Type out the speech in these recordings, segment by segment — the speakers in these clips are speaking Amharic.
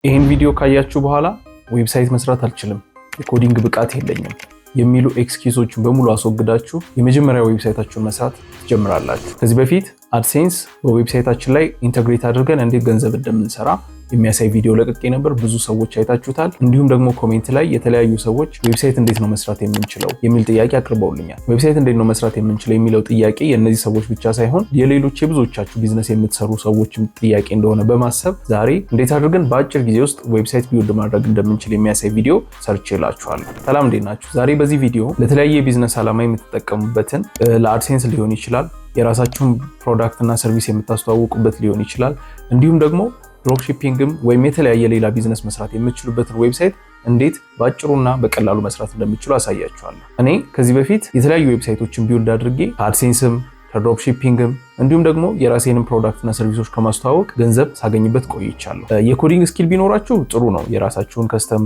ይህን ቪዲዮ ካያችሁ በኋላ ዌብሳይት መስራት አልችልም፣ የኮዲንግ ብቃት የለኝም የሚሉ ኤክስኪውዞችን በሙሉ አስወግዳችሁ የመጀመሪያ ዌብሳይታችሁን መስራት ትጀምራላችሁ። ከዚህ በፊት አድሴንስ በዌብሳይታችን ላይ ኢንተግሬት አድርገን እንዴት ገንዘብ እንደምንሰራ የሚያሳይ ቪዲዮ ለቅቄ ነበር። ብዙ ሰዎች አይታችሁታል። እንዲሁም ደግሞ ኮሜንት ላይ የተለያዩ ሰዎች ዌብሳይት እንዴት ነው መስራት የምንችለው የሚል ጥያቄ አቅርበውልኛል። ዌብሳይት እንዴት ነው መስራት የምንችለው የሚለው ጥያቄ የእነዚህ ሰዎች ብቻ ሳይሆን የሌሎች የብዙዎቻችሁ ቢዝነስ የምትሰሩ ሰዎችም ጥያቄ እንደሆነ በማሰብ ዛሬ እንዴት አድርገን በአጭር ጊዜ ውስጥ ዌብሳይት ቢውልድ ማድረግ እንደምንችል የሚያሳይ ቪዲዮ ሰርቼላችኋለሁ። ሰላም፣ እንዴት ናችሁ? ዛሬ በዚህ ቪዲዮ ለተለያየ የቢዝነስ ዓላማ የምትጠቀሙበትን ለአድሴንስ ሊሆን ይችላል፣ የራሳችሁን ፕሮዳክት እና ሰርቪስ የምታስተዋውቁበት ሊሆን ይችላል፣ እንዲሁም ደግሞ ድሮፕ ሺፒንግም ወይም የተለያየ ሌላ ቢዝነስ መስራት የምትችሉበትን ዌብሳይት እንዴት በአጭሩና በቀላሉ መስራት እንደምትችሉ አሳያችኋለሁ። እኔ ከዚህ በፊት የተለያዩ ዌብሳይቶችን ቢውልድ አድርጌ ከአድሴንስም ከድሮፕ ሺፒንግም እንዲሁም ደግሞ የራሴንም ፕሮዳክትና ሰርቪሶች ከማስተዋወቅ ገንዘብ ሳገኝበት ቆይቻለሁ። የኮዲንግ ስኪል ቢኖራችሁ ጥሩ ነው፣ የራሳችሁን ከስተም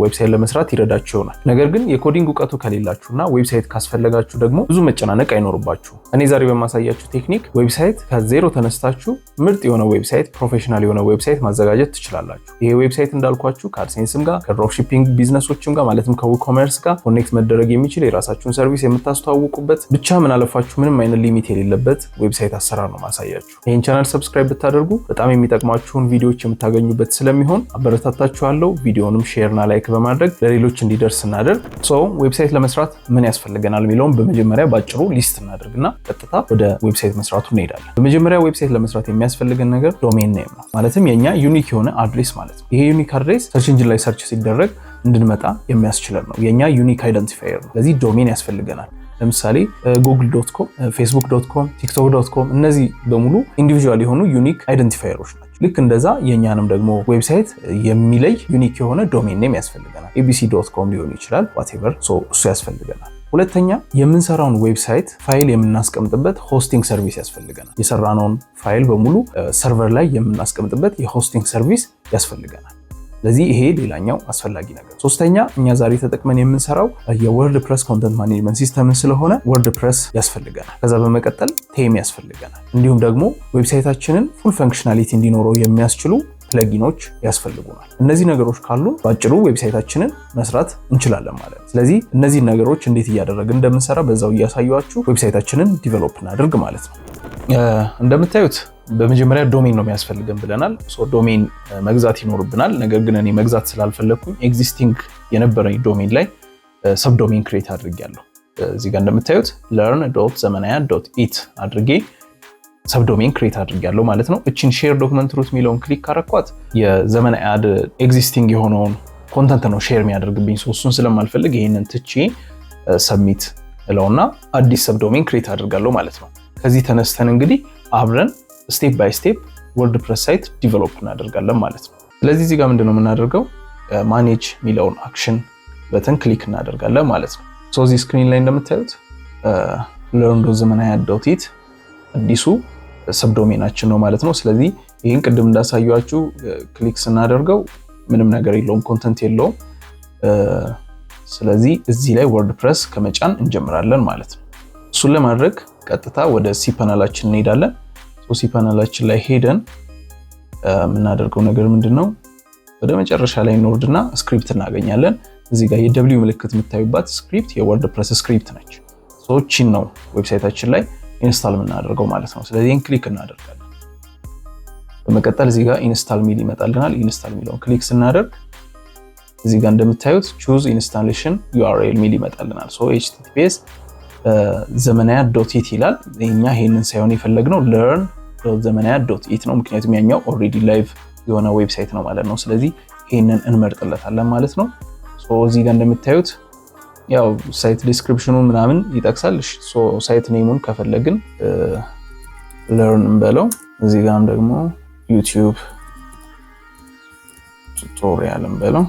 ዌብሳይት ለመስራት ይረዳችሁ ይሆናል። ነገር ግን የኮዲንግ እውቀቱ ከሌላችሁና ዌብሳይት ካስፈለጋችሁ ደግሞ ብዙ መጨናነቅ አይኖርባችሁ። እኔ ዛሬ በማሳያችሁ ቴክኒክ ዌብሳይት ከዜሮ ተነስታችሁ ምርጥ የሆነ ዌብሳይት፣ ፕሮፌሽናል የሆነ ዌብሳይት ማዘጋጀት ትችላላችሁ። ይሄ ዌብሳይት እንዳልኳችሁ ከአድሴንስም ጋር ከድሮፕ ሺፒንግ ቢዝነሶችም ጋር ማለትም ከዊኮመርስ ጋር ኮኔክት መደረግ የሚችል የራሳችሁን ሰርቪስ የምታስተዋውቁበት ብቻ ምን አለፋችሁ ምንም አይነት ሊሚት የሌለበት ዌብሳይት አሰራር ነው ማሳያችሁ። ይህን ቻናል ሰብስክራይብ ብታደርጉ በጣም የሚጠቅማችሁን ቪዲዮዎች የምታገኙበት ስለሚሆን አበረታታችኋለሁ። ቪዲዮንም ሼርና ላይክ በማድረግ ለሌሎች እንዲደርስ እናደርግ። ዌብሳይት ለመስራት ምን ያስፈልገናል የሚለውን በመጀመሪያ ባጭሩ ሊስት እናደርግና ቀጥታ ወደ ዌብሳይት መስራቱ እንሄዳለን። በመጀመሪያ ዌብሳይት ለመስራት የሚያስፈልገን ነገር ዶሜን ኔም ነው። ማለትም የኛ ዩኒክ የሆነ አድሬስ ማለት ነው። ይሄ ዩኒክ አድሬስ ሰርች ኢንጂን ላይ ሰርች ሲደረግ እንድንመጣ የሚያስችለን ነው። የኛ ዩኒክ አይደንቲፋየር ነው። ስለዚህ ዶሜን ያስፈልገናል። ለምሳሌ google.com፣ facebook.com፣ tiktok.com እነዚህ በሙሉ ኢንዲቪጁዋል የሆኑ ዩኒክ አይደንቲፋየሮች ናቸው። ልክ እንደዛ የኛንም ደግሞ ዌብሳይት የሚለይ ዩኒክ የሆነ ዶሜን ኔም ያስፈልገናል። abc.com ሊሆን ይችላል whatever፣ እሱ ያስፈልገናል። ሁለተኛ የምንሰራውን ዌብሳይት ፋይል የምናስቀምጥበት ሆስቲንግ ሰርቪስ ያስፈልገናል። የሰራነውን ፋይል በሙሉ ሰርቨር ላይ የምናስቀምጥበት የሆስቲንግ ሰርቪስ ያስፈልገናል። ስለዚህ ይሄ ሌላኛው አስፈላጊ ነገር። ሶስተኛ እኛ ዛሬ ተጠቅመን የምንሰራው የወርድፕረስ ኮንተንት ማኔጅመንት ሲስተምን ስለሆነ ወርድፕረስ ያስፈልገናል። ከዛ በመቀጠል ቴም ያስፈልገናል። እንዲሁም ደግሞ ዌብሳይታችንን ፉል ፈንክሽናሊቲ እንዲኖረው የሚያስችሉ ፕለጊኖች ያስፈልጉናል። እነዚህ ነገሮች ካሉ በአጭሩ ዌብሳይታችንን መስራት እንችላለን ማለት ነው። ስለዚህ እነዚህ ነገሮች እንዴት እያደረግን እንደምንሰራ በዛው እያሳዩአችሁ ዌብሳይታችንን ዲቨሎፕ እናድርግ ማለት ነው። እንደምታዩት በመጀመሪያ ዶሜን ነው የሚያስፈልገን ብለናል። ዶሜን መግዛት ይኖርብናል። ነገር ግን እኔ መግዛት ስላልፈለኩኝ ኤግዚስቲንግ የነበረኝ ዶሜን ላይ ሰብዶሜን ክሬት አድርጌያለሁ። እዚህ ጋር እንደምታዩት learn.zemenayad.it አድርጌ ሰብዶሜን ክሬት አድርጌያለሁ ማለት ነው። እቺን ሼር ዶክመንት ሩት የሚለውን ክሊክ ካረኳት የዘመናያድ ኤግዚስቲንግ የሆነውን ኮንተንት ነው ሼር የሚያደርግብኝ። እሱን ስለማልፈልግ ይሄንን ትቼ ሰብሚት እለውና አዲስ ሰብዶሜን ክሬት አድርጋለሁ ማለት ነው። ከዚህ ተነስተን እንግዲህ አብረን ስቴፕ ባይ ስቴፕ ወርድፕረስ ሳይት ዲቨሎፕ እናደርጋለን ማለት ነው። ስለዚህ እዚህ ጋር ምንድነው የምናደርገው? ማኔጅ የሚለውን አክሽን በተን ክሊክ እናደርጋለን ማለት ነው። እዚህ ስክሪን ላይ እንደምታዩት learn.zemenayad.it አዲሱ ሰብዶሜናችን ነው ማለት ነው። ስለዚህ ይህን ቅድም እንዳሳያችሁ ክሊክ ስናደርገው ምንም ነገር የለውም፣ ኮንተንት የለውም። ስለዚህ እዚህ ላይ ወርድፕረስ ከመጫን እንጀምራለን ማለት ነው። እሱን ለማድረግ ቀጥታ ወደ ሲፓናላችን እንሄዳለን። ሲፓናላችን ላይ ሄደን የምናደርገው ነገር ምንድነው? ወደ መጨረሻ ላይ እንወርድና ስክሪፕት እናገኛለን። እዚህ ጋር የደብሊው ምልክት የምታዩባት ስክሪፕት የወርድፕረስ ስክሪፕት ነች። እቺን ነው ዌብሳይታችን ላይ ኢንስታል የምናደርገው ማለት ነው። ስለዚህ ይህን ክሊክ እናደርጋለን። በመቀጠል እዚህ ጋር ኢንስታል ሚል ይመጣልናል። ኢንስታል ሚለውን ክሊክ ስናደርግ እዚህ ጋር እንደምታዩት ቹዝ ኢንስታሌሽን ዩአርኤል ሚል ይመጣልናል። https zemenayad.it ይላል። እኛ ይሄንን ሳይሆን የፈለግነው learn.zemenayad.it ነው። ምክንያቱም ያኛው ኦልሬዲ ላይቭ የሆነ ዌብሳይት ነው ማለት ነው። ስለዚህ ይሄንን እንመርጥለታለን ማለት ነው። እዚህ ጋር እንደምታዩት ያው ሳይት ዲስክሪፕሽኑ ምናምን ይጠቅሳል። ሳይት ኔሙን ከፈለግን learn እንበለው። እዚህ ጋርም ደግሞ YouTube ቱቶሪያል እንበለው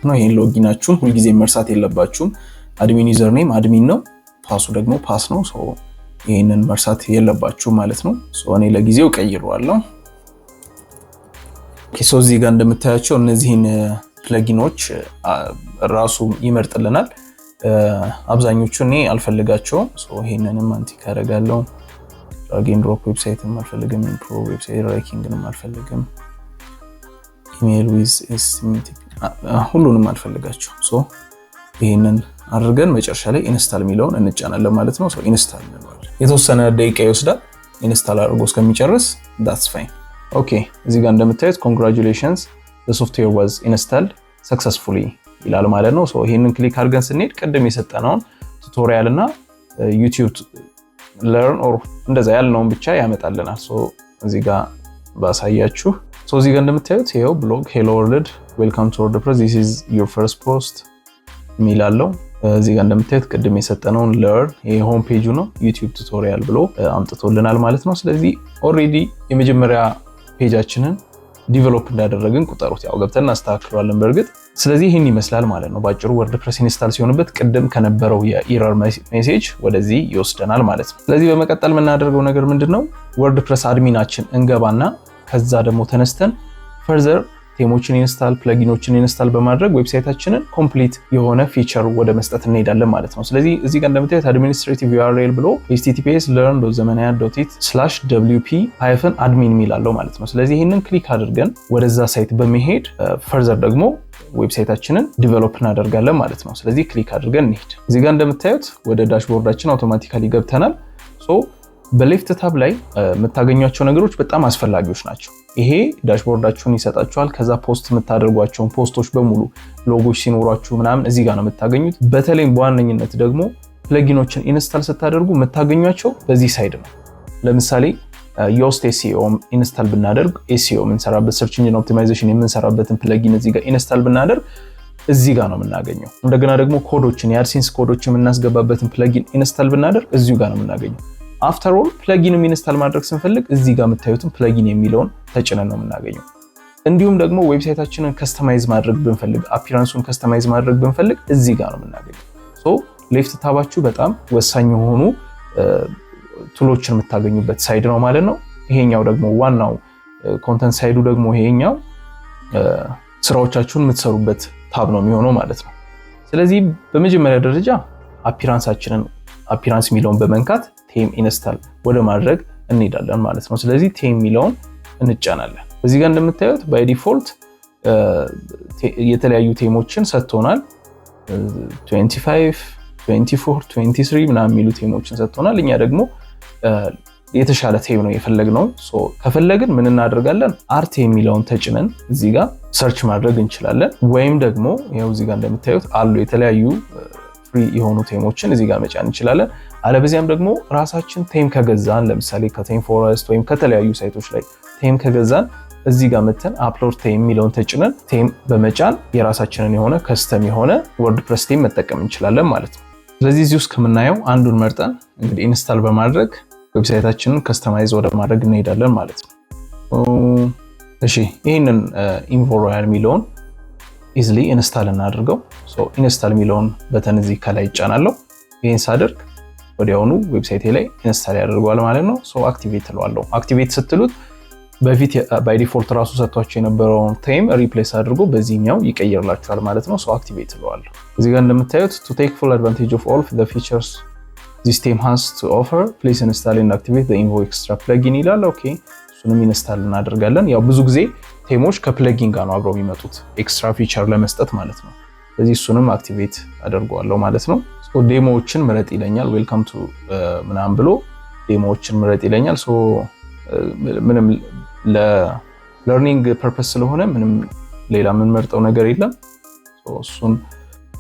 ነው። ይሄን ሎጊናችሁን ሁልጊዜ መርሳት የለባችሁም። አድሚን ዩዘር ኔም አድሚን ነው፣ ፓሱ ደግሞ ፓስ ነው። ይሄንን መርሳት የለባችሁም ማለት ነው። እኔ ለጊዜው ቀይሬዋለሁ። እዚህ ጋር እንደምታያቸው እነዚህን ፕለጊኖች ራሱ ይመርጥልናል። አብዛኞቹ እኔ አልፈልጋቸውም። ይሄንንም አንቲክ አደርጋለሁ። ድራግ ኤንድ ድሮፕ ዌብሳይትም አልፈልግም። ኢምፕሮቭ ዌብሳይት ራንኪንግንም አልፈልግም። ኢሜል ዊዝ ኤስኤምቲፒ ሁሉንም አልፈልጋቸውም። ሶ ይሄንን አድርገን መጨረሻ ላይ ኢንስታል የሚለውን እንጫናለን ማለት ነው። ሶ ኢንስታል እንለዋለን። የተወሰነ ደቂቃ ይወስዳል ኢንስታል አድርጎ እስከሚጨርስ። that's fine ኦኬ። እዚህ ጋር እንደምታዩት congratulations the software was installed successfully ይላል ማለት ነው። ሶ ይሄንን ክሊክ አድርገን ስንሄድ ቅድም የሰጠነውን ቱቶሪያል እና ዩቲዩብ learn or እንደዛ ያልነውን ብቻ ያመጣልናል። ሶ እዚህ ጋር ባሳያችሁ ሶ እዚህ ጋር እንደምታዩት ይሄው ብሎግ hello world welcome to WordPress this is your first post ሚላለው። እዚህ ጋር እንደምታዩት ቅድም የሰጠነውን learn ይሄ ሆም ፔጁ ነው ዩቲዩብ ቱቶሪያል ብሎ አምጥቶልናል ማለት ነው። ስለዚህ ኦሬዲ የመጀመሪያ ፔጃችንን ዲቨሎፕ እንዳደረግን ቁጠሩት። ያው ገብተን እናስተካክለዋለን በእርግጥ። ስለዚህ ይሄን ይመስላል ማለት ነው ባጭሩ ወርድፕረስ ኢንስታል ሲሆንበት ቅድም ከነበረው የኤረር ሜሴጅ ወደዚህ ይወስደናል ማለት ነው። ስለዚህ በመቀጠል የምናደርገው ነገር ምንድነው ወርድፕረስ አድሚናችን እንገባና ከዛ ደግሞ ተነስተን ፈርዘር ቴሞችን ኢንስታል ፕለጊኖችን ኢንስታል በማድረግ ዌብሳይታችንን ኮምፕሊት የሆነ ፊቸር ወደ መስጠት እንሄዳለን ማለት ነው። ስለዚህ እዚህ ጋር እንደምታዩት አድሚኒስትሬቲቭ URL ብሎ https://learn.zemanaya.it/wp-admin ሚላለው ማለት ነው። ስለዚህ ይሄንን ክሊክ አድርገን ወደዛ ሳይት በመሄድ ፈርዘር ደግሞ ዌብሳይታችንን ዲቨሎፕ እናደርጋለን ማለት ነው። ስለዚህ ክሊክ አድርገን እንሂድ። እዚህ ጋር እንደምታዩት ወደ ዳሽቦርዳችን አውቶማቲካሊ ገብተናል። ሶ በሌፍት ታብ ላይ የምታገኟቸው ነገሮች በጣም አስፈላጊዎች ናቸው። ይሄ ዳሽቦርዳችሁን ይሰጣችኋል። ከዛ ፖስት የምታደርጓቸውን ፖስቶች በሙሉ ሎጎች ሲኖሯችሁ ምናምን እዚህ ጋር ነው የምታገኙት። በተለይም በዋነኝነት ደግሞ ፕለጊኖችን ኢንስታል ስታደርጉ የምታገኟቸው በዚህ ሳይድ ነው። ለምሳሌ ዮስት ኤስኢኦ ኢንስታል ብናደርግ ኤስኢኦ የምንሰራበት ሰርች ኢንጂን ኦፕቲማይዜሽን የምንሰራበትን ፕለጊን እዚህ ጋር ኢንስታል ብናደርግ እዚህ ጋር ነው የምናገኘው። እንደገና ደግሞ ኮዶችን የአድሴንስ ኮዶችን የምናስገባበትን ፕለጊን ኢንስታል ብናደርግ እዚሁ ጋር ነው የምናገኘው። አፍተር ኦል ፕለጊንም ኢንስታል ማድረግ ስንፈልግ እዚህ ጋር የምታዩትን ፕለጊን የሚለውን ተጭነን ነው የምናገኘው። እንዲሁም ደግሞ ዌብሳይታችንን ከስተማይዝ ማድረግ ብንፈልግ አፒራንሱን ከስተማይዝ ማድረግ ብንፈልግ እዚህ ጋር ነው የምናገኘው። ሶ ሌፍት ታባችሁ በጣም ወሳኝ የሆኑ ቱሎችን የምታገኙበት ሳይድ ነው ማለት ነው። ይሄኛው ደግሞ ዋናው ኮንተንት ሳይዱ ደግሞ ይሄኛው ስራዎቻችሁን የምትሰሩበት ታብ ነው የሚሆነው ማለት ነው። ስለዚህ በመጀመሪያ ደረጃ አፒራንስ የሚለውን በመንካት ቴም ኢንስታል ወደ ማድረግ እንሄዳለን ማለት ነው። ስለዚህ ቴም የሚለውን እንጫናለን። እዚህ ጋር እንደምታዩት ባይ ዲፎልት የተለያዩ ቴሞችን ሰጥቶናል። 25 24 23 ምናምን የሚሉ ቴሞችን ሰጥቶናል። እኛ ደግሞ የተሻለ ቴም ነው የፈለግነው። ሶ ከፈለግን ምን እናደርጋለን? አርት የሚለውን ተጭነን እዚህ ጋር ሰርች ማድረግ እንችላለን። ወይም ደግሞ ይሄው እዚህ ጋር እንደምታዩት አሉ የተለያዩ ፍሪ የሆኑ ቴሞችን እዚህ ጋር መጫን እንችላለን። አለበዚያም ደግሞ ራሳችን ቴም ከገዛን ለምሳሌ ከቴም ፎረስት ወይም ከተለያዩ ሳይቶች ላይ ቴም ከገዛን እዚህ ጋር መተን አፕሎድ ቴም የሚለውን ተጭነን ቴም በመጫን የራሳችንን የሆነ ከስተም የሆነ ወርድፕረስ ቴም መጠቀም እንችላለን ማለት ነው። ስለዚህ እዚህ ውስጥ ከምናየው አንዱን መርጠን እንግዲህ ኢንስታል በማድረግ ዌብሳይታችንን ከስተማይዝ ወደ ማድረግ እንሄዳለን ማለት ነው። እሺ ይሄንን ኢንቮ ሮያል የሚለውን ኢዝሊ ኢንስታል እናድርገው። ሶ ኢንስታል የሚለውን በተን እዚህ ከላይ ይጫናለሁ። ይሄን ሳደርግ ወዲያውኑ ዌብሳይቴ ላይ ኢንስታል ያደርገዋል ማለት ነው። ሶ አክቲቬት እለዋለሁ። አክቲቬት ስትሉት በፊት ባይ ዲፎልት ራሱ ሰጥቷቸው የነበረውን ቴም ሪፕሌስ አድርጎ በዚህኛው ይቀይርላችኋል ማለት ነው። ሶ አክቲቬት እለዋለሁ። እዚህ ጋር እንደምታዩት to take full advantage of all of the features this theme has to offer please install and activate the Invo extra plugin ይላል። ኦኬ እሱንም ኢንስታል እናደርጋለን። ያው ብዙ ጊዜ ቴሞች ከፕለጊን ጋር ነው አብረው የሚመጡት ኤክስትራ ፊቸር ለመስጠት ማለት ነው። ስለዚህ እሱንም አክቲቬት አደርገዋለሁ ማለት ነው። ሶ ዴሞዎችን ምረጥ ይለኛል። ዌልካም ቱ ምናምን ብሎ ዴሞዎችን ምረጥ ይለኛል። ሶ ምንም ለለርኒንግ ፐርፐስ ስለሆነ ምንም ሌላ የምንመርጠው ነገር የለም። ሶ እሱን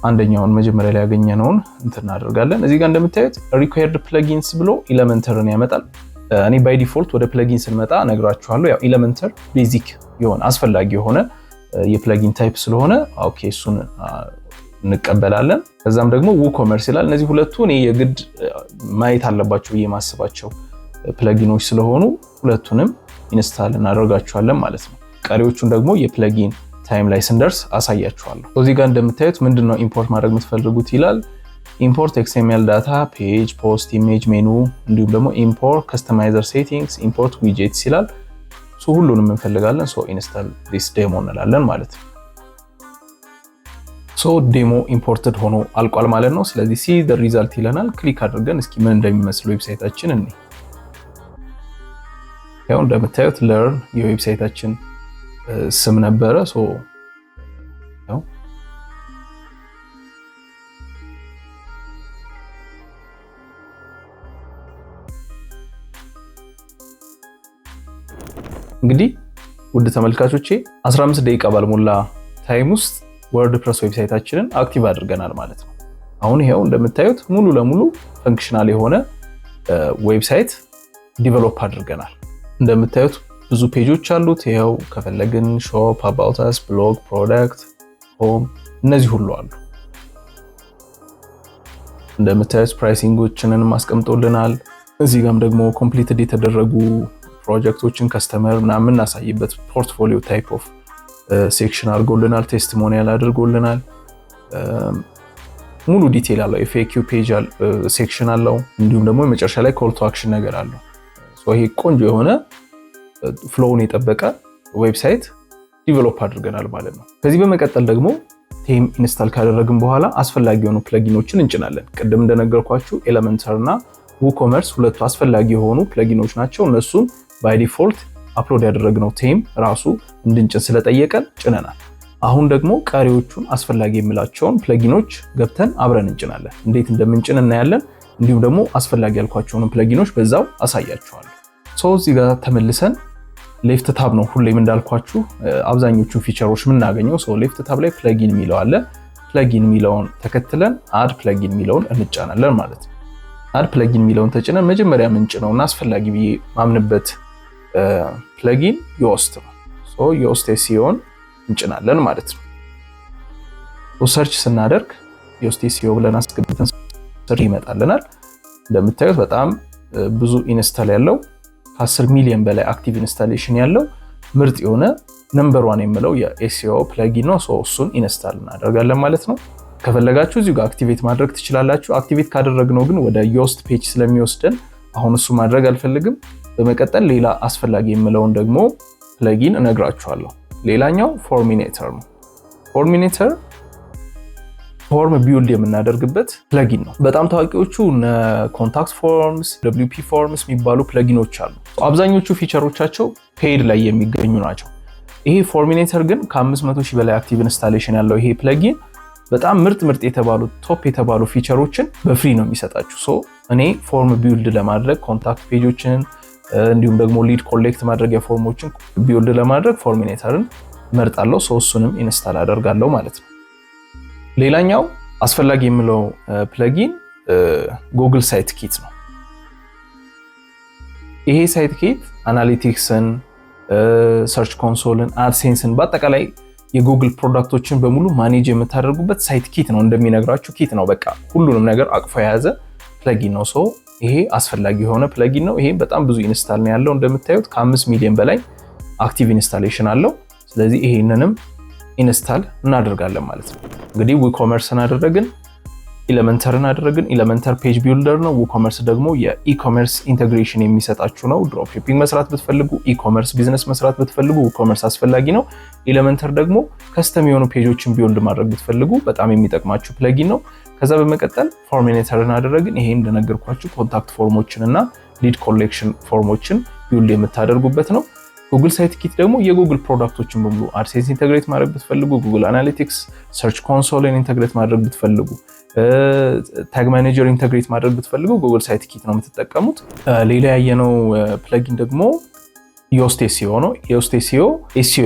አንደኛውን መጀመሪያ ላይ ያገኘነውን እንትን እናደርጋለን። እዚህ ጋር እንደምታዩት ሪኳየርድ ፕለጊንስ ብሎ ኢለመንተርን ያመጣል። እኔ ባይ ዲፎልት ወደ ፕለጊን ስንመጣ ነግራችኋለሁ። ያው ኢለመንተር ቤዚክ የሆነ አስፈላጊ የሆነ የፕለጊን ታይፕ ስለሆነ ኦኬ እሱን እንቀበላለን። ከዛም ደግሞ WooCommerce ይላል። እነዚህ ሁለቱ እኔ የግድ ማየት አለባቸው የማስባቸው ፕለጊኖች ስለሆኑ ሁለቱንም ኢንስታል እናደርጋቸዋለን ማለት ነው። ቀሪዎቹን ደግሞ የፕለጊን ታይም ላይ ስንደርስ አሳያችኋለሁ። እዚህ ጋር እንደምታዩት ምንድነው ኢምፖርት ማድረግ የምትፈልጉት ይላል። ኢምፖርት XML ዳታ፣ ፔጅ፣ ፖስት፣ ኢሜጅ፣ ሜኑ እንዲሁም ደግሞ ኢምፖርት ከስተማይዘር ሴቲንግስ፣ ኢምፖርት ዊጀትስ ይላል። ሶ ሁሉንም እንፈልጋለን። ሶ ኢንስታል ዲስ ዴሞ እንላለን ማለት ነው። ሶ ዴሞ ኢምፖርትድ ሆኖ አልቋል ማለት ነው። ስለዚህ ሲ ዘ ሪዛልት ይለናል። ክሊክ አድርገን እስኪ ምን እንደሚመስል ዌብሳይታችን እንይ። ያው እንደምታዩት ለርን የዌብሳይታችን ስም ነበረ። እንግዲህ ውድ ተመልካቾቼ 15 ደቂቃ ባልሞላ ታይም ውስጥ ወርድፕረስ ዌብሳይታችንን አክቲቭ አድርገናል ማለት ነው። አሁን ይሄው እንደምታዩት ሙሉ ለሙሉ ፈንክሽናል የሆነ ዌብሳይት ዲቨሎፕ አድርገናል። እንደምታዩት ብዙ ፔጆች አሉት። ይሄው ከፈለግን ሾፕ፣ አባውት አስ፣ ብሎግ፣ ፕሮዳክት፣ ሆም እነዚህ ሁሉ አሉ። እንደምታዩት ፕራይሲንጎችንን አስቀምጦልናል። እዚህ ጋርም ደግሞ ኮምፕሊትድ የተደረጉ ፕሮጀክቶችን ከስተመር ምናምን እናሳይበት ፖርትፎሊዮ ታይፕ ኦፍ ሴክሽን አድርጎልናል። ቴስቲሞኒያል አድርጎልናል። ሙሉ ዲቴል አለው። ኤፍኤክዩ ፔጅ ሴክሽን አለው። እንዲሁም ደግሞ የመጨረሻ ላይ ኮል ቱ አክሽን ነገር አለው። ይሄ ቆንጆ የሆነ ፍሎውን የጠበቀ ዌብሳይት ዲቨሎፕ አድርገናል ማለት ነው። ከዚህ በመቀጠል ደግሞ ቴም ኢንስታል ካደረግን በኋላ አስፈላጊ የሆኑ ፕለጊኖችን እንጭናለን። ቅድም እንደነገርኳችሁ ኤሌመንተር እና ውኮመርስ ሁለቱ አስፈላጊ የሆኑ ፕለጊኖች ናቸው። እነሱን ባይ ዲፎልት አፕሎድ ያደረግነው ቴም ራሱ እንድንጭን ስለጠየቀን ጭነናል። አሁን ደግሞ ቀሪዎቹን አስፈላጊ የምላቸውን ፕለጊኖች ገብተን አብረን እንጭናለን። እንዴት እንደምንጭን እናያለን። እንዲሁም ደግሞ አስፈላጊ ያልኳቸውን ፕለጊኖች በዛው አሳያችኋለሁ። እዚህ ጋር ተመልሰን ሌፍት ታብ ነው ሁሌም እንዳልኳችሁ አብዛኞቹ ፊቸሮች የምናገኘው። ሌፍት ታብ ላይ ፕለጊን የሚለው አለ። ፕለጊን የሚለውን ተከትለን አድ ፕለጊን የሚለውን እንጫናለን ማለት ነው። አድ ፕለጊን የሚለውን ተጭነን መጀመሪያ ምንጭ ነውና አስፈላጊ ብዬ ማምንበት ፕለጊን ዮስት ነው። ዮስት ኤስኢኦን እንጭናለን ማለት ነው። ሰርች ስናደርግ ዮስት ኤስኢኦ ብለን አስገብተን ስር ይመጣልናል። እንደምታዩት በጣም ብዙ ኢንስታል ያለው ከ10 ሚሊዮን በላይ አክቲቭ ኢንስታሌሽን ያለው ምርጥ የሆነ ነምበር 1 የምለው የኤስኢኦ ፕለጊን ነው። እሱን ኢንስታል እናደርጋለን ማለት ነው። ከፈለጋችሁ እዚሁ ጋር አክቲቬት ማድረግ ትችላላችሁ። አክቲቬት ካደረግነው ግን ወደ ዮስት ፔጅ ስለሚወስደን አሁን እሱ ማድረግ አልፈልግም። በመቀጠል ሌላ አስፈላጊ የምለውን ደግሞ ፕለጊን እነግራችኋለሁ። ሌላኛው ፎርሚኔተር ነው። ፎርሚኔተር ፎርም ቢውልድ የምናደርግበት ፕለጊን ነው። በጣም ታዋቂዎቹ ኮንታክት ፎርምስ፣ WP ፎርምስ የሚባሉ ፕለጊኖች አሉ። አብዛኞቹ ፊቸሮቻቸው ፔድ ላይ የሚገኙ ናቸው። ይሄ ፎርሚኔተር ግን ከ500,000 በላይ አክቲቭ ኢንስታሌሽን ያለው ይሄ ፕለጊን በጣም ምርጥ የተባሉ ቶፕ የተባሉ ፊቸሮችን በፍሪ ነው የሚሰጣችሁ። እኔ ፎርም ቢውልድ ለማድረግ ኮንታክት ፔጆችን እንዲሁም ደግሞ ሊድ ኮሌክት ማድረጊያ ፎርሞችን ቢውልድ ለማድረግ ፎርሚኔተርን መርጣለሁ። እሱንም ኢንስታል አደርጋለሁ ማለት ነው። ሌላኛው አስፈላጊ የምለው ፕለጊን ጉግል ሳይት ኪት ነው። ይሄ ሳይት ኪት አናሊቲክስን፣ ሰርች ኮንሶልን፣ አድሴንስን በአጠቃላይ የጉግል ፕሮዳክቶችን በሙሉ ማኔጅ የምታደርጉበት ሳይት ኪት ነው። እንደሚነግራችሁ ኪት ነው። በቃ ሁሉንም ነገር አቅፎ የያዘ ፕለጊን ነው። ይሄ አስፈላጊ የሆነ ፕለጊን ነው። ይሄ በጣም ብዙ ኢንስታል ነው ያለው። እንደምታዩት ከ5 ሚሊዮን በላይ አክቲቭ ኢንስታሌሽን አለው። ስለዚህ ይሄንንም ኢንስታል እናደርጋለን ማለት ነው። እንግዲህ WooCommerce አደረግን፣ ኤሌመንተርን አደረግን። ኤሌመንተር ፔጅ ቢልደር ነው። WooCommerce ደግሞ የኢኮመርስ ኢንተግሬሽን የሚሰጣችሁ ነው። ድሮፕ ሺፒንግ መስራት ብትፈልጉ፣ ኢኮመርስ ቢዝነስ መስራት ብትፈልጉ WooCommerce አስፈላጊ ነው። ኤሌመንተር ደግሞ ከስተም የሆኑ ፔጆችን ቢውልድ ማድረግ ብትፈልጉ በጣም የሚጠቅማችሁ ፕለጊን ነው። ከዛ በመቀጠል ፎርሚኔተርን አደረግን። ይሄ እንደነገርኳችሁ ኮንታክት ፎርሞችን እና ሊድ ኮሌክሽን ፎርሞችን ቢውልድ የምታደርጉበት ነው። ጉግል ሳይት ኪት ደግሞ የጉግል ፕሮዳክቶችን በሙሉ አድሴንስ ኢንተግሬት ማድረግ ብትፈልጉ፣ ጉግል አናሊቲክስ፣ ሰርች ኮንሶልን ኢንተግሬት ማድረግ ብትፈልጉ፣ ታግ ማኔጀር ኢንተግሬት ማድረግ ብትፈልጉ ጉግል ሳይት ኪት ነው የምትጠቀሙት። ሌላ ያየነው ፕለጊን ደግሞ ዮስት ኤስኢኦ ነው። ዮስት ኤስኢኦ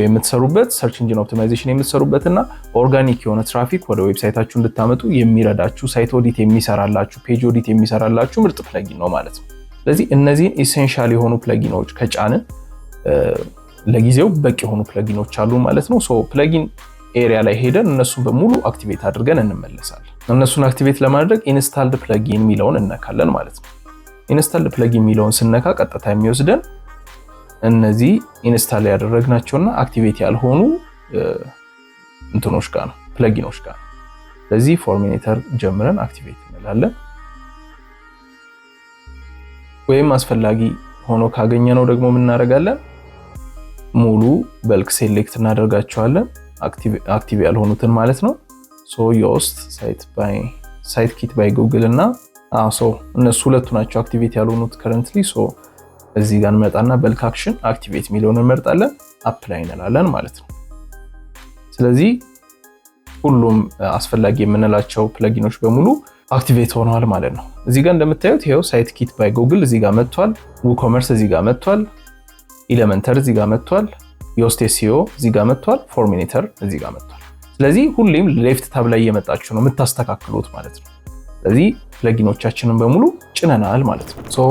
የምትሰሩበት ሰርች ኢንጂን ኦፕቲማይዜሽን የምትሰሩበትና ኦርጋኒክ የሆነ ትራፊክ ወደ ዌብሳይታችሁ እንድታመጡ የሚረዳችሁ ሳይት ኦዲት የሚሰራላችሁ ፔጅ ኦዲት የሚሰራላችሁ ምርጥ ፕለጊን ነው ማለት ነው። ስለዚህ እነዚህን ኢሴንሻል የሆኑ ፕለጊኖች ከጫንን ለጊዜው በቂ የሆኑ ፕለጊኖች አሉ ማለት ነው። ፕለጊን ኤሪያ ላይ ሄደን እነሱን በሙሉ አክቲቬት አድርገን እንመለሳለን። እነሱን አክቲቬት ለማድረግ ኢንስታልድ ፕለጊን የሚለውን እነካለን ማለት ነው። ኢንስታልድ ፕለጊን የሚለውን ስነካ ቀጥታ የሚወስደን እነዚህ ኢንስታል ያደረግናቸውና አክቲቬት ያልሆኑ እንትኖች ጋር ነው፣ ፕለጊኖች ጋር። ስለዚህ ፎርሚኔተር ጀምረን አክቲቬት እንላለን። ወይም አስፈላጊ ሆኖ ካገኘነው ደግሞ ምን እናደርጋለን? ሙሉ በልክ ሴሌክት እናደርጋቸዋለን፣ አክቲቭ ያልሆኑትን ማለት ነው። ዮስት ሳይት ኪት ባይ ጉግል እና እነሱ ሁለቱ ናቸው አክቲቬት ያልሆኑት ከረንትሊ። እዚህ ጋር እንመጣና በልክ አክሽን አክቲቬት የሚለውን እንመርጣለን። አፕላይ እንላለን ማለት ነው። ስለዚህ ሁሉም አስፈላጊ የምንላቸው ፕለጊኖች በሙሉ አክቲቬት ሆነዋል ማለት ነው። እዚህ ጋር እንደምታዩት ይሄው ሳይት ኪት ባይ ጉግል እዚህ ጋር መጥቷል። WooCommerce እዚህ ጋር መጥቷል። ኤሌመንተር እዚህ ጋር መጥቷል። Yoast SEO እዚህ ጋር መጥቷል። Forminator እዚህ ጋር መጥቷል። ስለዚህ ሁሌም ሌፍት ታብ ላይ እየመጣችሁ ነው የምታስተካክሉት ማለት ነው። ስለዚህ ፕለጊኖቻችንን በሙሉ ጭነናል ማለት ነው። ሶ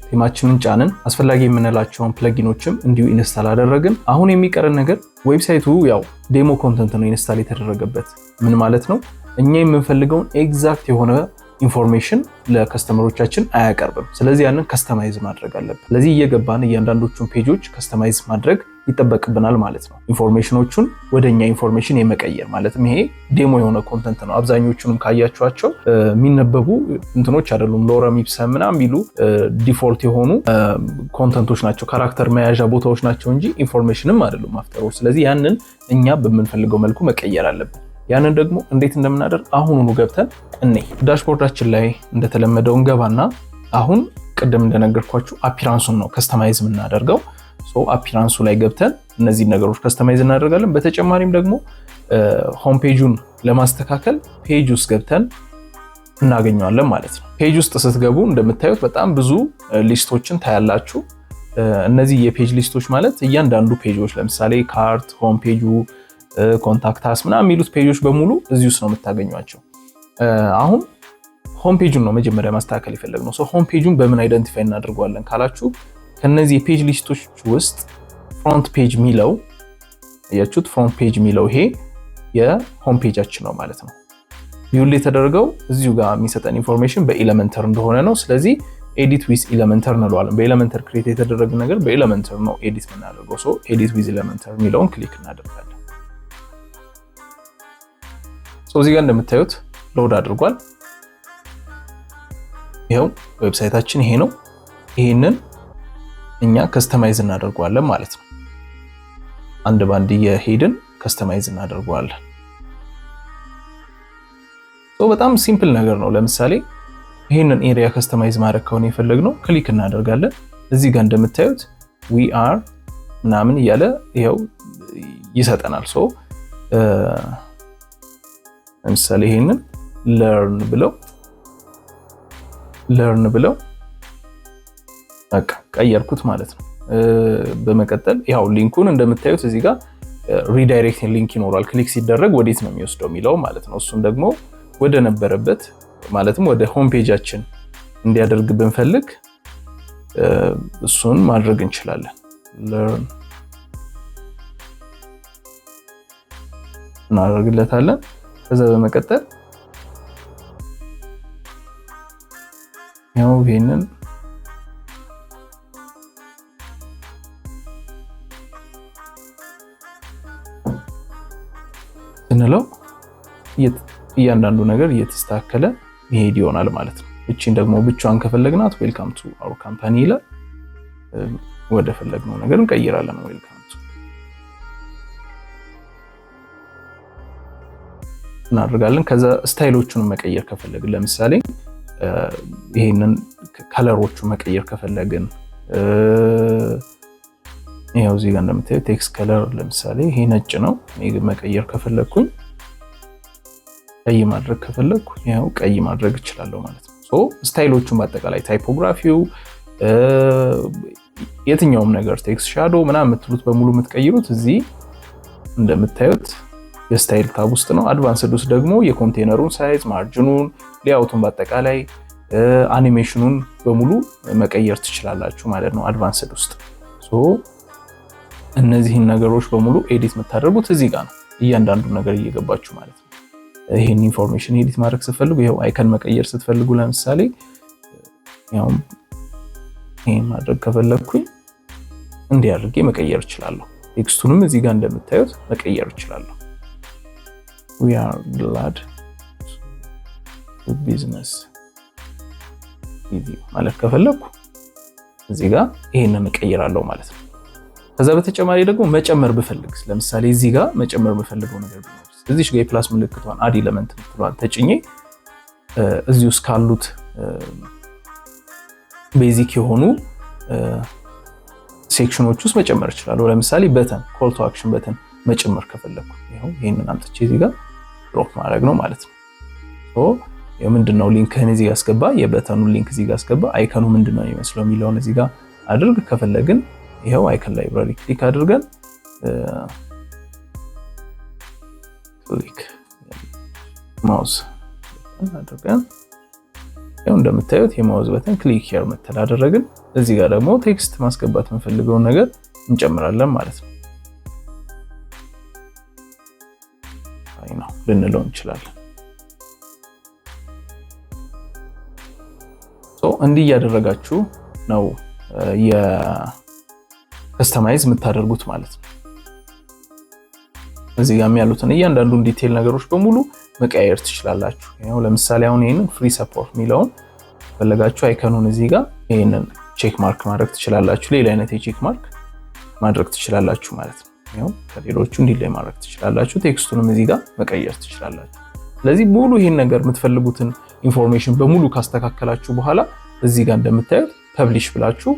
ቲማችንን ጫንን፣ አስፈላጊ የምንላቸውን ፕለጊኖችም እንዲሁ ኢንስታል አደረግን። አሁን የሚቀረን ነገር ዌብሳይቱ ያው ዴሞ ኮንተንት ነው ኢንስታል የተደረገበት። ምን ማለት ነው? እኛ የምንፈልገውን ኤግዛክት የሆነ ኢንፎርሜሽን ለከስተመሮቻችን አያቀርብም። ስለዚህ ያንን ከስተማይዝ ማድረግ አለብን። ስለዚህ እየገባን እያንዳንዶቹን ፔጆች ከስተማይዝ ማድረግ ይጠበቅብናል ማለት ነው። ኢንፎርሜሽኖቹን ወደኛ ኢንፎርሜሽን የመቀየር ማለትም ይሄ ዴሞ የሆነ ኮንተንት ነው። አብዛኞቹንም ካያችኋቸው የሚነበቡ እንትኖች አይደሉም። ሎረም ኢፕሰም ምናምን የሚሉ ዲፎልት የሆኑ ኮንተንቶች ናቸው፣ ካራክተር መያዣ ቦታዎች ናቸው እንጂ ኢንፎርሜሽንም አይደሉም አፍተር። ስለዚህ ያንን እኛ በምንፈልገው መልኩ መቀየር አለብን። ያንን ደግሞ እንዴት እንደምናደርግ አሁኑኑ ገብተን ዳሽቦርዳችን ላይ እንደተለመደው እንገባና አሁን ቅድም እንደነገርኳችሁ አፒራንሱን ነው ከስተማይዝ የምናደርገው። አፒራንሱ ላይ ገብተን እነዚህ ነገሮች ከስተማይዝ እናደርጋለን። በተጨማሪም ደግሞ ሆም ፔጁን ለማስተካከል ፔጅ ውስጥ ገብተን እናገኘዋለን ማለት ነው። ፔጅ ውስጥ ስትገቡ እንደምታዩት በጣም ብዙ ሊስቶችን ታያላችሁ። እነዚህ የፔጅ ሊስቶች ማለት እያንዳንዱ ፔጆች ለምሳሌ ካርት፣ ሆም ፔጁ፣ ኮንታክታስ ምናምን የሚሉት ፔጆች በሙሉ እዚህ ውስጥ ነው የምታገኟቸው። አሁን ሆም ፔጁን ነው መጀመሪያ ማስተካከል የፈለግነው። ሆም ፔጁን በምን አይደንቲፋይ እናደርገዋለን ካላችሁ ከነዚህ የፔጅ ሊስቶች ውስጥ ፍሮንት ፔጅ ሚለው ያያችሁት፣ ፍሮንት ፔጅ ሚለው ይሄ የሆም ፔጃችን ነው ማለት ነው። ቪው የተደረገው እዚሁ ጋር የሚሰጠን ኢንፎርሜሽን በኤሌመንተር እንደሆነ ነው። ስለዚህ ኤዲት ዊዝ ኤሌመንተር እንለዋለን። በኤሌመንተር ክሬት የተደረገ ነገር በኤሌመንተር ነው ኤዲት የምናደርገው። ኤዲት ዊዝ ኤሌመንተር የሚለውን ክሊክ እናደርጋለን። እዚህ ጋር እንደምታዩት ሎድ አድርጓል። ይሄው ዌብሳይታችን ይሄ ነው። ይሄንን እኛ ከስተማይዝ እናደርገዋለን ማለት ነው። አንድ ባንድ የሄድን ከስተማይዝ እናደርገዋለን። በጣም ሲምፕል ነገር ነው። ለምሳሌ ይሄንን ኤሪያ ከስተማይዝ ማድረግ ከሆነ የፈለግነው ክሊክ እናደርጋለን። እዚህ ጋር እንደምታዩት we are ምናምን እያለ ይሄው ይሰጠናል። ለምሳሌ ይሄንን ለርን ብለው በቃ ቀየርኩት ማለት ነው። በመቀጠል ያው ሊንኩን እንደምታዩት እዚህ ጋር ሪዳይሬክቲንግ ሊንክ ይኖራል። ክሊክ ሲደረግ ወዴት ነው የሚወስደው የሚለው ማለት ነው። እሱን ደግሞ ወደ ነበረበት ማለትም ወደ ሆም ፔጃችን እንዲያደርግ ብንፈልግ እሱን ማድረግ እንችላለን። ለርን እናደርግለታለን። ከዛ በመቀጠል ያው ይሄንን እንለው እያንዳንዱ ነገር እየተስተካከለ ይሄድ ይሆናል ማለት ነው። እቺን ደግሞ ብቻዋን ከፈለግናት ዌልካም ቱ አወር ካምፓኒ ይላል። ወደ ፈለግነው ነገር እንቀይራለን። ዌልካም ቱ እናደርጋለን። ከዛ ስታይሎቹን መቀየር ከፈለግን ለምሳሌ ይሄንን ከለሮቹ መቀየር ከፈለግን ይሄው እዚህ ጋር እንደምታዩት ቴክስት ከለር ለምሳሌ ይሄ ነጭ ነው። እኔ መቀየር ከፈለግኩኝ ቀይ ማድረግ ከፈለግኩ ይሄው ቀይ ማድረግ እችላለሁ ማለት ነው። ስታይሎቹን በአጠቃላይ ታይፖግራፊው፣ የትኛውም ነገር ቴክስት ሻዶ ምናምን የምትሉት በሙሉ የምትቀይሩት እዚህ እንደምታዩት የስታይል ታብ ውስጥ ነው። አድቫንስድ ውስጥ ደግሞ የኮንቴነሩን ሳይዝ፣ ማርጂኑን፣ ሌአውቱን በአጠቃላይ አኒሜሽኑን በሙሉ መቀየር ትችላላችሁ ማለት ነው አድቫንስድ ውስጥ። እነዚህን ነገሮች በሙሉ ኤዲት የምታደርጉት እዚህ ጋር ነው፣ እያንዳንዱ ነገር እየገባችሁ ማለት ነው። ይሄን ኢንፎርሜሽን ኤዲት ማድረግ ስትፈልጉ ይሄው አይከን መቀየር ስትፈልጉ ለምሳሌ ያው ይሄን ማድረግ ከፈለኩኝ እንዲህ አድርጌ መቀየር እችላለሁ። ቴክስቱንም እዚህ ጋር እንደምታዩት መቀየር እችላለሁ። we are glad to business with you ማለት ከፈለኩ እዚህ ጋር ይሄንን እቀይራለሁ ማለት ነው። ከዛ በተጨማሪ ደግሞ መጨመር ብፈልግ ለምሳሌ እዚህ ጋር መጨመር ብፈልገው ነገር ቢኖር እዚህ ጋር የፕላስ ምልክቷን አድ ኤሌመንት ምትሏን ተጭኜ እዚህ ውስጥ ካሉት ቤዚክ የሆኑ ሴክሽኖች ውስጥ መጨመር እችላለሁ። ለምሳሌ በተን ኮል ቱ አክሽን በተን መጨመር ከፈለኩ ይሄው ይሄንን አምጥቼ እዚህ ጋር ድሮፕ ማድረግ ነው ማለት ነው። ሶ የምንድነው ሊንክህን እዚህ ጋር አስገባ፣ የበተኑን ሊንክ እዚህ ጋር አስገባ፣ አይከኑ ምንድነው የሚመስለው የሚለውን እዚህ ጋር አድርግ። ከፈለግን ይሄው አይከን ላይብራሪ ክሊክ አድርገን ክሊክ ማውዝ አድርገን ያው እንደምታዩት የማውዝ በተን ክሊክ ሄር መተል አደረግን። እዚህ ጋር ደግሞ ቴክስት ማስገባት የምንፈልገውን ነገር እንጨምራለን ማለት ነው። አይ ነው ልንለው እንችላለን። ሶ እንዲህ እያደረጋችሁ ነው የከስተማይዝ የምታደርጉት ማለት ነው። እዚህ ጋር ያሉትን እያንዳንዱን ዲቴል ነገሮች በሙሉ መቀየር ትችላላችሁ። ያው ለምሳሌ አሁን ይሄንን ፍሪ ሰፖርት ሚለውን ፈለጋችሁ አይከኑን እዚህ ጋር ይሄንን ቼክ ማርክ ማድረግ ትችላላችሁ። ሌላ አይነት የቼክ ማርክ ማድረግ ትችላላችሁ ማለት ነው። ያው ከሌሎቹ እንዲላይ ማድረግ ትችላላችሁ። ቴክስቱንም እዚህ ጋር መቀየር ትችላላችሁ። ስለዚህ ሙሉ ይሄን ነገር የምትፈልጉትን ኢንፎርሜሽን በሙሉ ካስተካከላችሁ በኋላ እዚህ ጋር እንደምታዩት ፐብሊሽ ብላችሁ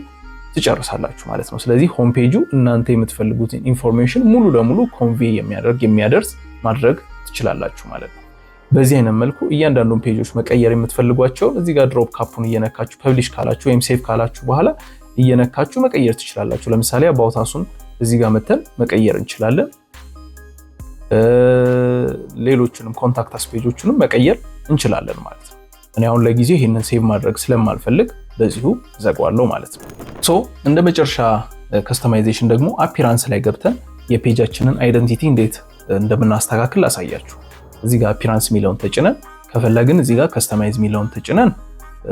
ትጨርሳላችሁ ማለት ነው። ስለዚህ ሆም ፔጁ እናንተ የምትፈልጉትን ኢንፎርሜሽን ሙሉ ለሙሉ ኮንቬይ የሚያደርስ ማድረግ ትችላላችሁ ማለት ነው። በዚህ አይነት መልኩ እያንዳንዱን ፔጆች መቀየር የምትፈልጓቸውን እዚህ ጋር ድሮፕ ካፑን እየነካችሁ ፐብሊሽ ካላችሁ ወይም ሴቭ ካላችሁ በኋላ እየነካችሁ መቀየር ትችላላችሁ። ለምሳሌ አባውት አሱን እዚህ ጋር መተን መቀየር እንችላለን። ሌሎችንም ኮንታክት አስ ፔጆችንም መቀየር እንችላለን ማለት ነው። እኔ አሁን ለጊዜው ይሄንን ሴቭ ማድረግ ስለማልፈልግ በዚሁ ዘጋዋለሁ ማለት ነው። ሶ እንደ መጨረሻ ከስተማይዜሽን ደግሞ አፒራንስ ላይ ገብተን የፔጃችንን አይደንቲቲ እንዴት እንደምናስተካክል አሳያችሁ። እዚህ ጋር አፒራንስ ሚለውን ተጭነን ከፈለግን እዚህ ጋር ከስተማይዝ ሚለውን ተጭነን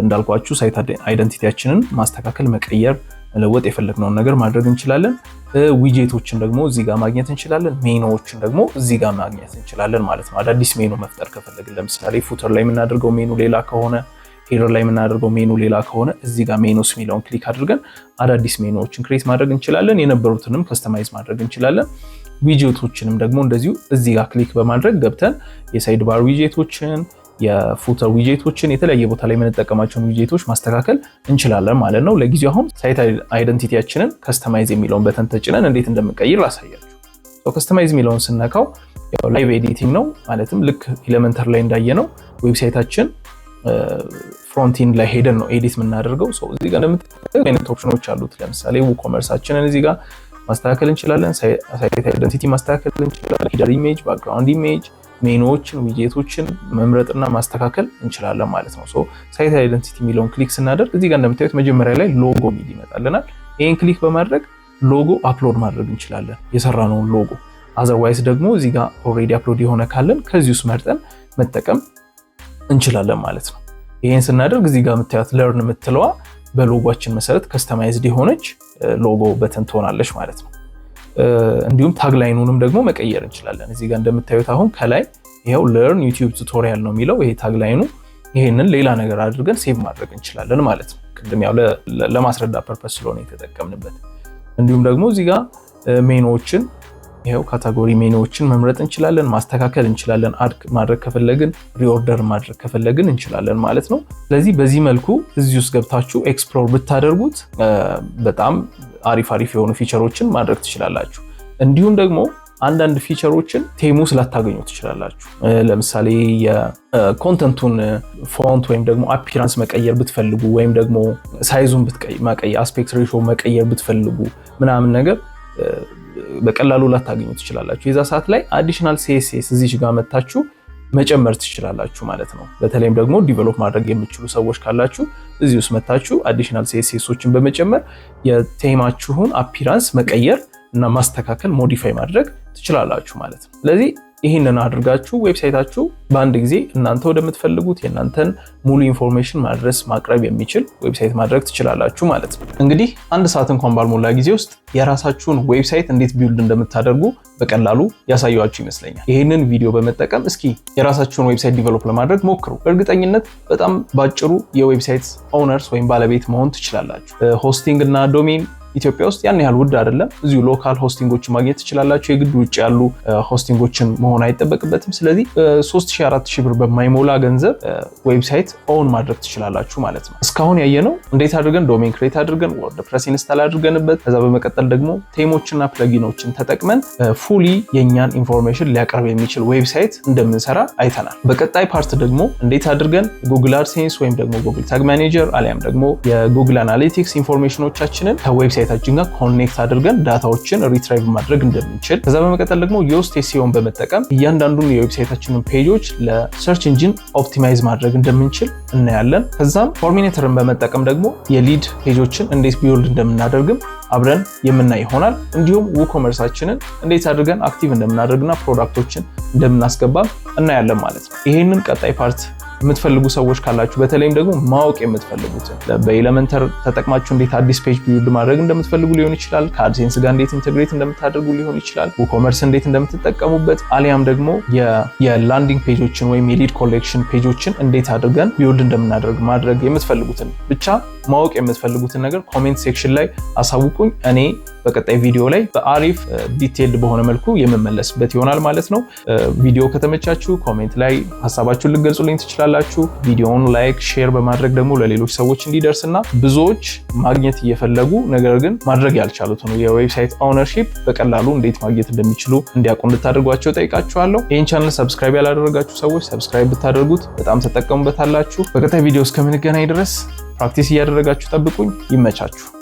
እንዳልኳችሁ ሳይት አይደንቲቲያችንን ማስተካከል፣ መቀየር፣ መለወጥ የፈለግነውን ነገር ማድረግ እንችላለን። ዊጄቶችን ደግሞ እዚህ ጋር ማግኘት እንችላለን። ሜኖዎችን ደግሞ እዚህ ጋር ማግኘት እንችላለን ማለት ነው። አዳዲስ ሜኑ መፍጠር ከፈለግን ለምሳሌ ፉተር ላይ የምናደርገው ሜኑ ሌላ ከሆነ፣ ሄደር ላይ የምናደርገው ሜኑ ሌላ ከሆነ እዚህ ጋር ሜኖስ ሚለውን ክሊክ አድርገን አዳዲስ ሜኑዎችን ክሬት ማድረግ እንችላለን። የነበሩትንም ከስተማይዝ ማድረግ እንችላለን። ዊጄቶችንም ደግሞ እንደዚሁ እዚህ ጋር ክሊክ በማድረግ ገብተን የሳይድ ባር ዊጄቶችን፣ የፉተር ዊጄቶችን፣ የተለያየ ቦታ ላይ የምንጠቀማቸውን ዊጄቶች ማስተካከል እንችላለን ማለት ነው። ለጊዜው አሁን ሳይት አይደንቲቲያችንን ከስተማይዝ የሚለውን በተን ተጭነን እንዴት እንደምንቀይር ላሳያችሁ። ከስተማይዝ የሚለውን ስነካው ያው ላይቭ ኤዲቲንግ ነው ማለትም ልክ ኤሌመንተር ላይ እንዳየነው ዌብሳይታችን ፍሮንቲንድ ላይ ሄደን ነው ኤዲት የምናደርገው። እዚህ ጋር እንደምታዩት አይነት ኦፕሽኖች አሉት። ለምሳሌ ኮመርሳችንን እዚህ ጋር ማስተካከል እንችላለን። ሳይት አይደንቲቲ ማስተካከል እንችላለን። ሄደር ኢሜጅ፣ ባክግራውንድ ኢሜጅ፣ ሜኑዎችን፣ ዊጄቶችን መምረጥና ማስተካከል እንችላለን ማለት ነው። ሳይት አይደንቲቲ የሚለውን ክሊክ ስናደርግ እዚህ ጋር እንደምታዩት መጀመሪያ ላይ ሎጎ ሚል ይመጣልናል። ይሄን ክሊክ በማድረግ ሎጎ አፕሎድ ማድረግ እንችላለን፣ የሰራነውን ሎጎ። አዘርዋይስ ደግሞ እዚህ ጋር ኦልሬዲ አፕሎድ የሆነ ካለን ከዚህ ውስጥ መርጠን መጠቀም እንችላለን ማለት ነው። ይሄን ስናደርግ እዚህ ጋር የምታዩት ለርን የምትለዋ በሎጎችን መሰረት ከስተማይዝድ የሆነች ሎጎ በተን ትሆናለች ማለት ነው። እንዲሁም ታግላይኑንም ደግሞ መቀየር እንችላለን። እዚህ ጋር እንደምታዩት አሁን ከላይ ይሄው ለርን ዩቲዩብ ቱቶሪያል ነው የሚለው ይሄ ታግላይኑ። ይሄንን ሌላ ነገር አድርገን ሴቭ ማድረግ እንችላለን ማለት ነው። ቅድም ያው ለማስረዳ ፐርፐስ ስለሆነ የተጠቀምንበት። እንዲሁም ደግሞ እዚህ ጋር ሜኑዎችን ይሄው ካታጎሪ ሜኑዎችን መምረጥ እንችላለን፣ ማስተካከል እንችላለን። አድ ማድረግ ከፈለግን ሪኦርደር ማድረግ ከፈለግን እንችላለን ማለት ነው። ስለዚህ በዚህ መልኩ እዚህ ውስጥ ገብታችሁ ኤክስፕሎር ብታደርጉት በጣም አሪፍ የሆኑ ፊቸሮችን ማድረግ ትችላላችሁ። እንዲሁም ደግሞ አንዳንድ ፊቸሮችን ቴሙ ስላታገኙ ትችላላችሁ። ለምሳሌ የኮንተንቱን ፎንት ወይም ደግሞ አፒራንስ መቀየር ብትፈልጉ ወይም ደግሞ ሳይዙን መቀየር፣ አስፔክት ሬሾ መቀየር ብትፈልጉ ምናምን ነገር በቀላሉ ላታገኙ ትችላላችሁ። የዛ ሰዓት ላይ አዲሽናል ሲኤስኤስ እዚህ ጋር መታችሁ መጨመር ትችላላችሁ ማለት ነው። በተለይም ደግሞ ዲቨሎፕ ማድረግ የምትችሉ ሰዎች ካላችሁ እዚህ ውስጥ መታችሁ አዲሽናል ሲኤስኤሶችን በመጨመር የቴማችሁን አፒራንስ መቀየር እና ማስተካከል ሞዲፋይ ማድረግ ትችላላችሁ ማለት ነው። ስለዚህ ይህንን አድርጋችሁ ዌብሳይታችሁ በአንድ ጊዜ እናንተ ወደምትፈልጉት የእናንተን ሙሉ ኢንፎርሜሽን ማድረስ ማቅረብ የሚችል ዌብሳይት ማድረግ ትችላላችሁ ማለት ነው። እንግዲህ አንድ ሰዓት እንኳን ባልሞላ ጊዜ ውስጥ የራሳችሁን ዌብሳይት እንዴት ቢልድ እንደምታደርጉ በቀላሉ ያሳያችሁ ይመስለኛል። ይህንን ቪዲዮ በመጠቀም እስኪ የራሳችሁን ዌብሳይት ዲቨሎፕ ለማድረግ ሞክሩ። በእርግጠኝነት በጣም ባጭሩ የዌብሳይት ኦነርስ ወይም ባለቤት መሆን ትችላላችሁ። ሆስቲንግ እና ዶሜን ኢትዮጵያ ውስጥ ያን ያህል ውድ አይደለም። እዚሁ ሎካል ሆስቲንጎችን ማግኘት ትችላላችሁ። የግድ ውጭ ያሉ ሆስቲንጎችን መሆን አይጠበቅበትም። ስለዚህ 3000-4000 ብር በማይሞላ ገንዘብ ዌብሳይት ኦን ማድረግ ትችላላችሁ ማለት ነው። እስካሁን ያየነው እንዴት አድርገን ዶሜን ክሬት አድርገን ወርድፕሬስ ኢንስታል አድርገንበት ከዛ በመቀጠል ደግሞ ቴሞችና ፕለጊኖችን ተጠቅመን ፉሊ የኛን ኢንፎርሜሽን ሊያቀርብ የሚችል ዌብሳይት እንደምንሰራ አይተናል። በቀጣይ ፓርት ደግሞ እንዴት አድርገን ጉግል አድሴንስ ወይም ደግሞ ጉግል ታግ ማኔጀር አሊያም ደግሞ የጉግል አናሊቲክስ ኢንፎርሜሽኖቻችንን ከዌብሳይታችን ጋር ኮኔክት አድርገን ዳታዎችን ሪትራይቭ ማድረግ እንደምንችል ከዛ በመቀጠል ደግሞ ዮስት ኤስኢኦን በመጠቀም እያንዳንዱን የዌብሳይታችንን ፔጆች ለሰርች ኢንጂን ኦፕቲማይዝ ማድረግ እንደምንችል እናያለን። ከዛም ፎርሚኔተርን በመጠቀም ደግሞ የሊድ ፔጆችን እንዴት ቢውልድ እንደምናደርግም አብረን የምናይ ይሆናል። እንዲሁም ውኮመርሳችንን እንዴት አድርገን አክቲቭ እንደምናደርግና ፕሮዳክቶችን እንደምናስገባ እናያለን ማለት ነው። ይሄንን ቀጣይ ፓርት የምትፈልጉ ሰዎች ካላችሁ በተለይም ደግሞ ማወቅ የምትፈልጉትን በኤሌመንተር ተጠቅማችሁ እንዴት አዲስ ፔጅ ቢውልድ ማድረግ እንደምትፈልጉ ሊሆን ይችላል። ከአድሴንስ ጋር እንዴት ኢንተግሬት እንደምታደርጉ ሊሆን ይችላል። ውኮመርስ እንዴት እንደምትጠቀሙበት አሊያም ደግሞ የላንዲንግ ፔጆችን ወይም የሊድ ኮሌክሽን ፔጆችን እንዴት አድርገን ቢውልድ እንደምናደርግ ማድረግ የምትፈልጉትን ብቻ ማወቅ የምትፈልጉትን ነገር ኮሜንት ሴክሽን ላይ አሳውቁኝ። እኔ በቀጣይ ቪዲዮ ላይ በአሪፍ ዲቴይልድ በሆነ መልኩ የምመለስበት ይሆናል ማለት ነው። ቪዲዮ ከተመቻችሁ ኮሜንት ላይ ሀሳባችሁን ልትገልጹልኝ ትችላላችሁ። ቪዲዮውን ላይክ፣ ሼር በማድረግ ደግሞ ለሌሎች ሰዎች እንዲደርስና ብዙዎች ማግኘት እየፈለጉ ነገር ግን ማድረግ ያልቻሉት ነው የዌብሳይት ኦውነርሺፕ በቀላሉ እንዴት ማግኘት እንደሚችሉ እንዲያውቁ እንድታደርጓቸው ጠይቃችኋለሁ። ይህን ቻናል ሰብስክራይብ ያላደረጋችሁ ሰዎች ሰብስክራይብ ብታደርጉት በጣም ተጠቀሙበታላችሁ። በቀጣይ ቪዲዮ እስከምንገናኝ ድረስ ፕራክቲስ እያደረጋችሁ ጠብቁኝ። ይመቻችሁ።